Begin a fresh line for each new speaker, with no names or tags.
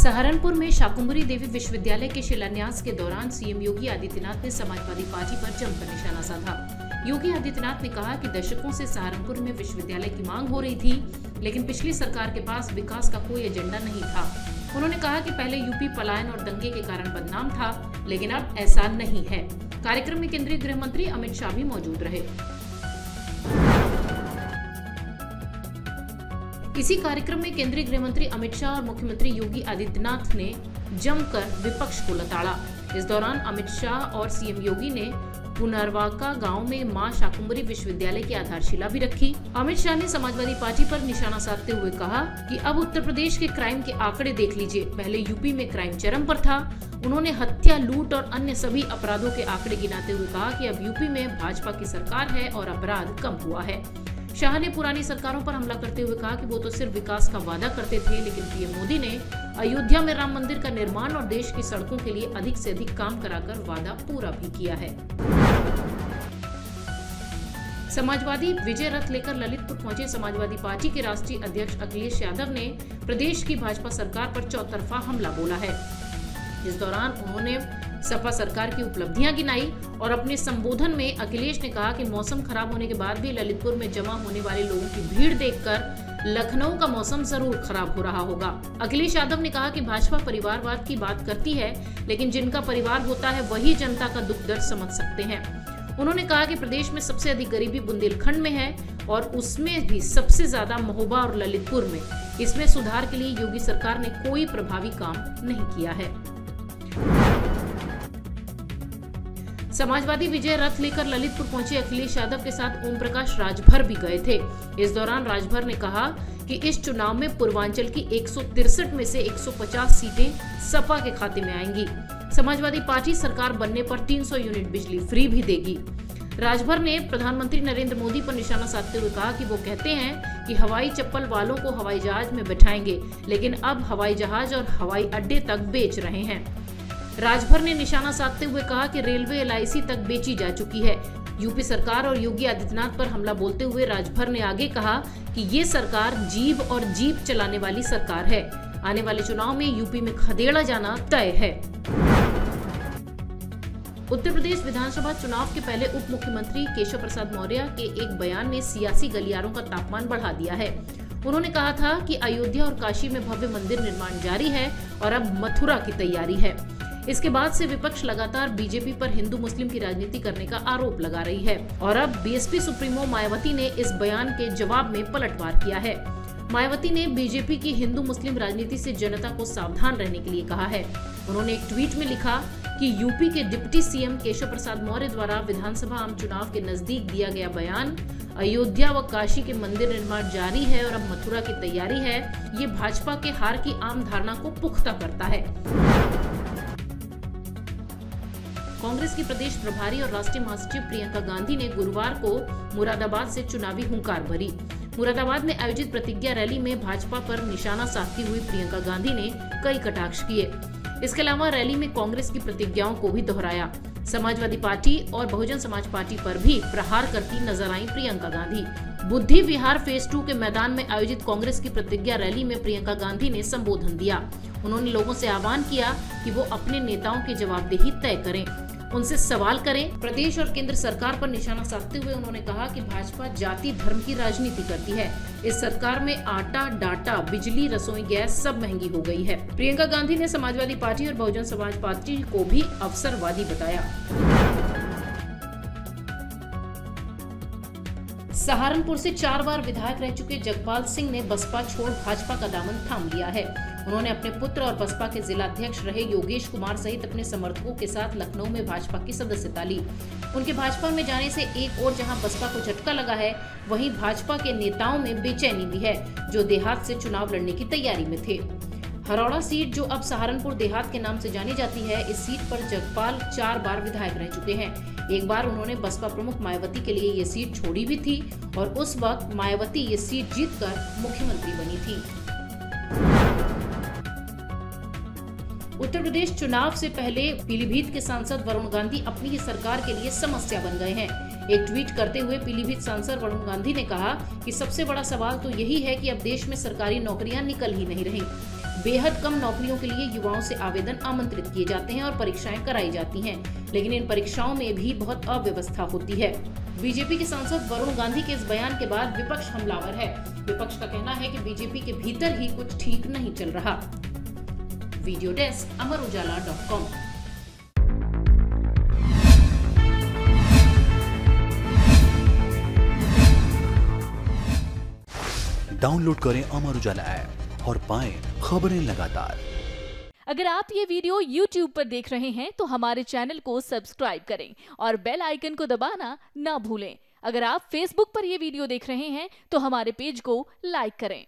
सहारनपुर में शाकुंभरी देवी विश्वविद्यालय के शिलान्यास के दौरान सीएम योगी आदित्यनाथ ने समाजवादी पार्टी पर जमकर निशाना साधा। योगी आदित्यनाथ ने कहा कि दशकों से सहारनपुर में विश्वविद्यालय की मांग हो रही थी, लेकिन पिछली सरकार के पास विकास का कोई एजेंडा नहीं था। उन्होंने कहा कि पहले यूपी पलायन और दंगे के कारण बदनाम था, लेकिन अब ऐसा नहीं है। कार्यक्रम में केंद्रीय गृह मंत्री अमित शाह भी मौजूद रहे। इसी कार्यक्रम में केंद्रीय गृह मंत्री अमित शाह और मुख्यमंत्री योगी आदित्यनाथ ने जमकर विपक्ष को लताड़ा। इस दौरान अमित शाह और सीएम योगी ने पुनर्वाका गांव में मां शाकुंभरी विश्वविद्यालय की आधारशिला भी रखी। अमित शाह ने समाजवादी पार्टी पर निशाना साधते हुए कहा कि अब उत्तर प्रदेश के क्राइम के आंकड़े देख लीजिए। पहले यूपी में क्राइम चरम पर था। उन्होंने हत्या, लूट और अन्य सभी अपराधों के आंकड़े गिनाते हुए कहा कि अब यूपी में भाजपा की सरकार है और अपराध कम हुआ है। शाह ने पुरानी सरकारों पर हमला करते हुए कहा कि वो तो सिर्फ विकास का वादा करते थे, लेकिन पीएम मोदी ने अयोध्या में राम मंदिर का निर्माण और देश की सड़कों के लिए अधिक से अधिक काम कराकर वादा पूरा भी किया है। समाजवादी विजय रथ लेकर ललितपुर पहुंचे समाजवादी पार्टी के राष्ट्रीय अध्यक्ष अखिलेश यादव ने प्रदेश की भाजपा सरकार पर चौतरफा हमला बोला है। इस दौरान उन्होंने सपा सरकार की उपलब्धियां गिनाई और अपने संबोधन में अखिलेश ने कहा कि मौसम खराब होने के बाद भी ललितपुर में जमा होने वाले लोगों की भीड़ देखकर लखनऊ का मौसम जरूर खराब हो रहा होगा। अखिलेश यादव ने कहा कि भाजपा परिवारवाद की बात करती है, लेकिन जिनका परिवार होता है वही जनता का दुख दर्द समझ सकते हैं। उन्होंने कहा कि प्रदेश में सबसे अधिक गरीबी बुंदेलखंड में है और उसमें भी सबसे ज्यादा महोबा और ललितपुर में। इसमें सुधार के लिए योगी सरकार ने कोई प्रभावी काम नहीं किया है। समाजवादी विजय रथ लेकर ललितपुर पहुंचे अखिलेश यादव के साथ ओम प्रकाश राजभर भी गए थे। इस दौरान राजभर ने कहा कि इस चुनाव में पूर्वांचल की 163 में से 150 सीटें सपा के खाते में आएंगी। समाजवादी पार्टी सरकार बनने पर 300 यूनिट बिजली फ्री भी देगी। राजभर ने प्रधानमंत्री नरेंद्र मोदी पर निशाना साधते हुए कहा कि वो कहते हैं कि हवाई चप्पल वालों को हवाई जहाज में बैठाएंगे, लेकिन अब हवाई जहाज और हवाई अड्डे तक बेच रहे हैं। राजभर ने निशाना साधते हुए कहा कि रेलवे एलआईसी तक बेची जा चुकी है। यूपी सरकार और योगी आदित्यनाथ पर हमला बोलते हुए राजभर ने आगे कहा कि ये सरकार जीभ और जीप चलाने वाली सरकार है। आने वाले चुनाव में यूपी में खदेड़ा जाना तय है। उत्तर प्रदेश विधानसभा चुनाव के पहले उप मुख्यमंत्री केशव प्रसाद मौर्य के एक बयान ने सियासी गलियारों का तापमान बढ़ा दिया है। उन्होंने कहा था कि अयोध्या और काशी में भव्य मंदिर निर्माण जारी है और अब मथुरा की तैयारी है। इसके बाद से विपक्ष लगातार बीजेपी पर हिंदू मुस्लिम की राजनीति करने का आरोप लगा रही है और अब बीएसपी सुप्रीमो मायावती ने इस बयान के जवाब में पलटवार किया है। मायावती ने बीजेपी की हिंदू मुस्लिम राजनीति से जनता को सावधान रहने के लिए कहा है। उन्होंने एक ट्वीट में लिखा कि यूपी के डिप्टी सीएम केशव प्रसाद मौर्य द्वारा विधानसभा आम चुनाव के नजदीक दिया गया बयान, अयोध्या व काशी के मंदिर निर्माण जारी है और अब मथुरा की तैयारी है, ये भाजपा के हार की आम धारणा को पुख्ता करता है। कांग्रेस की प्रदेश प्रभारी और राष्ट्रीय महासचिव प्रियंका गांधी ने गुरुवार को मुरादाबाद से चुनावी हुंकार भरी। मुरादाबाद में आयोजित प्रतिज्ञा रैली में भाजपा पर निशाना साधती हुई प्रियंका गांधी ने कई कटाक्ष किए। इसके अलावा रैली में कांग्रेस की प्रतिज्ञाओं को भी दोहराया। समाजवादी पार्टी और बहुजन समाज पार्टी पर भी प्रहार करती नजर आई प्रियंका गांधी। बुद्धि विहार फेज 2 के मैदान में आयोजित कांग्रेस की प्रतिज्ञा रैली में प्रियंका गांधी ने संबोधन दिया। उन्होंने लोगों से आह्वान किया कि वो अपने नेताओं की जवाबदेही तय करें, उनसे सवाल करें। प्रदेश और केंद्र सरकार पर निशाना साधते हुए उन्होंने कहा कि भाजपा जाति धर्म की राजनीति करती है। इस सरकार में आटा, डाटा, बिजली, रसोई गैस सब महंगी हो गई है। प्रियंका गांधी ने समाजवादी पार्टी और बहुजन समाज पार्टी को भी अवसरवादी बताया। सहारनपुर से 4 बार विधायक रह चुके जगपाल सिंह ने बसपा छोड़ भाजपा का दामन थाम लिया है। उन्होंने अपने पुत्र और बसपा के जिलाध्यक्ष रहे योगेश कुमार सहित अपने समर्थकों के साथ लखनऊ में भाजपा की सदस्यता ली। उनके भाजपा में जाने से एक ओर जहां बसपा को झटका लगा है, वहीं भाजपा के नेताओं में बेचैनी भी है, जो देहात से चुनाव लड़ने की तैयारी में थे। हरौड़ा सीट, जो अब सहारनपुर देहात के नाम से जानी जाती है, इस सीट पर जगपाल 4 बार विधायक रह चुके हैं। एक बार उन्होंने बसपा प्रमुख मायावती के लिए ये सीट छोड़ी भी थी और उस वक्त मायावती ये सीट जीतकर मुख्यमंत्री बनी थी। उत्तर प्रदेश चुनाव से पहले पीलीभीत के सांसद वरुण गांधी अपनी ही सरकार के लिए समस्या बन गए हैं। एक ट्वीट करते हुए पीलीभीत सांसद वरुण गांधी ने कहा कि सबसे बड़ा सवाल तो यही है कि अब देश में सरकारी नौकरियां निकल ही नहीं रही। बेहद कम नौकरियों के लिए युवाओं से आवेदन आमंत्रित किए जाते हैं और परीक्षाएं कराई जाती हैं, लेकिन इन परीक्षाओं में भी बहुत अव्यवस्था होती है। बीजेपी के सांसद वरुण गांधी के इस बयान के बाद विपक्ष हमलावर है। विपक्ष का कहना है कि बीजेपी के भीतर ही कुछ ठीक नहीं चल रहा। Video desk अमरउजाला.com।
डाउनलोड करें अमर उजाला ऐप और पाएं खबरें लगातार।
अगर आप ये वीडियो YouTube पर देख रहे हैं तो हमारे चैनल को सब्सक्राइब करें और बेल आइकन को दबाना ना भूलें। अगर आप Facebook पर ये वीडियो देख रहे हैं तो हमारे पेज को लाइक करें।